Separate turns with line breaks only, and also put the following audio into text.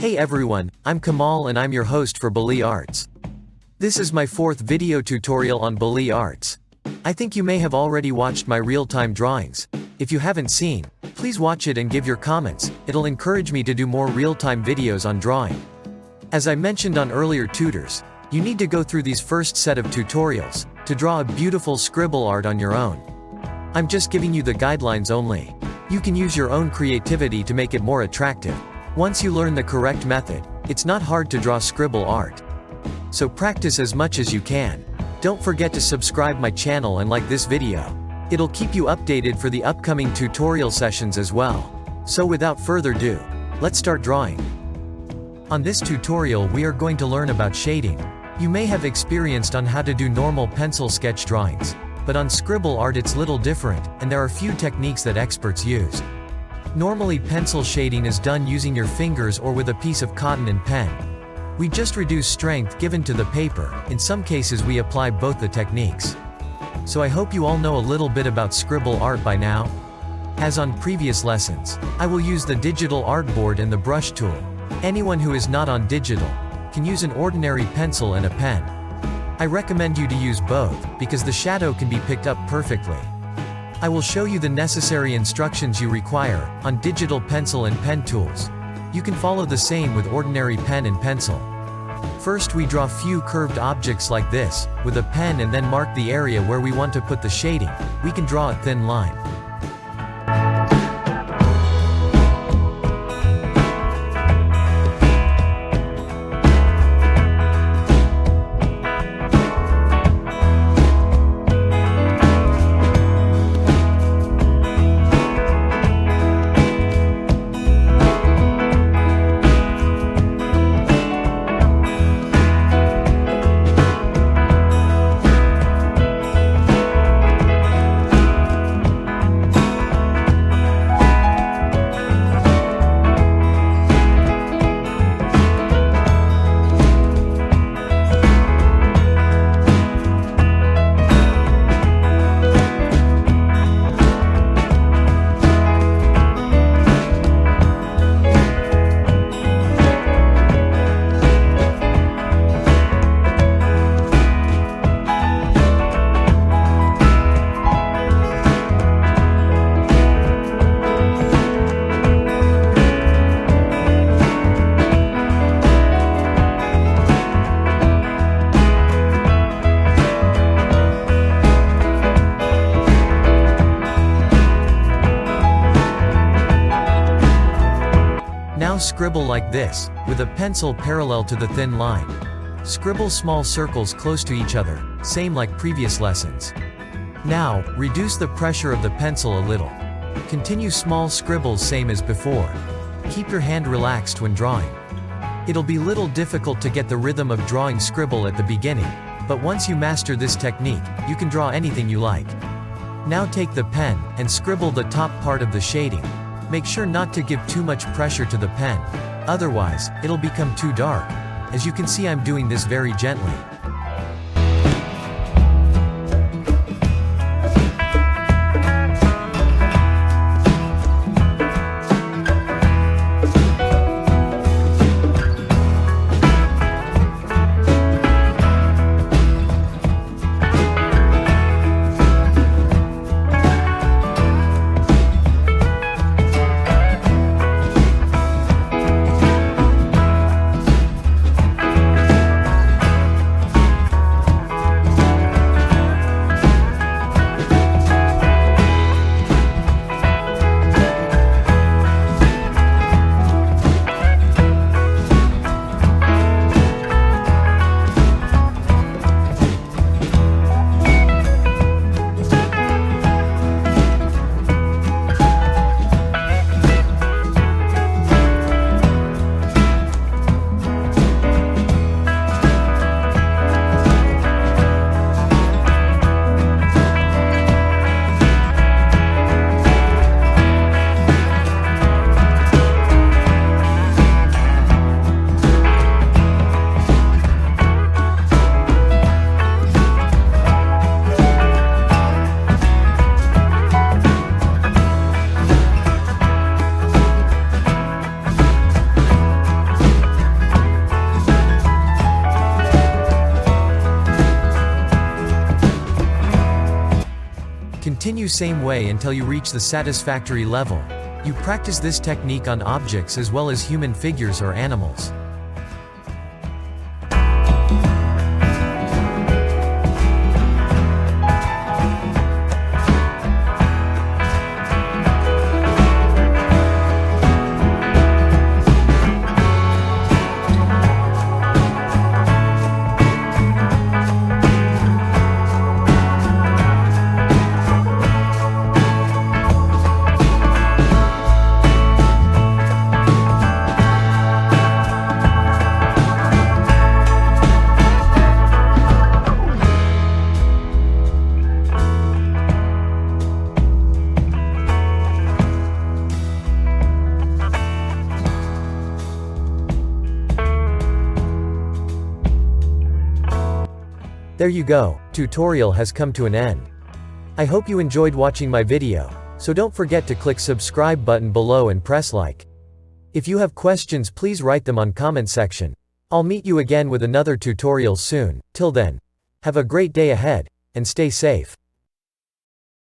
Hey everyone, I'm Kamal and I'm your host for scriblearts. This is my fourth video tutorial on scriblearts. I think you may have already watched my real-time drawings. If you haven't seen, please watch it and give your comments, it'll encourage me to do more real-time videos on drawing. As I mentioned on earlier tutors, you need to go through these first set of tutorials to draw a beautiful scribble art on your own. I'm just giving you the guidelines only. You can use your own creativity to make it more attractive. Once you learn the correct method, it's not hard to draw scribble art. So practice as much as you can. Don't forget to subscribe my channel and like this video. It'll keep you updated for the upcoming tutorial sessions as well. So without further ado, let's start drawing. On this tutorial we are going to learn about shading. You may have experienced on how to do normal pencil sketch drawings, but on scribble art it's little different, and there are few techniques that experts use. Normally pencil shading is done using your fingers or with a piece of cotton and pen. We just reduce strength given to the paper, in some cases we apply both the techniques. So I hope you all know a little bit about scribble art by now. As on previous lessons, I will use the digital artboard and the brush tool. Anyone who is not on digital can use an ordinary pencil and a pen. I recommend you to use both, because the shadow can be picked up perfectly. I will show you the necessary instructions you require on digital pencil and pen tools. You can follow the same with ordinary pen and pencil. First we draw few curved objects like this, with a pen, and then mark the area where we want to put the shading. We can draw a thin line. Now scribble like this, with a pencil parallel to the thin line. Scribble small circles close to each other, same like previous lessons. Now, reduce the pressure of the pencil a little. Continue small scribbles same as before. Keep your hand relaxed when drawing. It'll be little difficult to get the rhythm of drawing scribble at the beginning, but once you master this technique, you can draw anything you like. Now take the pen, and scribble the top part of the shading. Make sure not to give too much pressure to the pen, otherwise, it'll become too dark. As you can see, I'm doing this very gently. Continue same way until you reach the satisfactory level. You practice this technique on objects as well as human figures or animals. There you go, tutorial has come to an end. I hope you enjoyed watching my video, so don't forget to click subscribe button below and press like. If you have questions, please write them on comment section. I'll meet you again with another tutorial soon. Till then, have a great day ahead, and stay safe.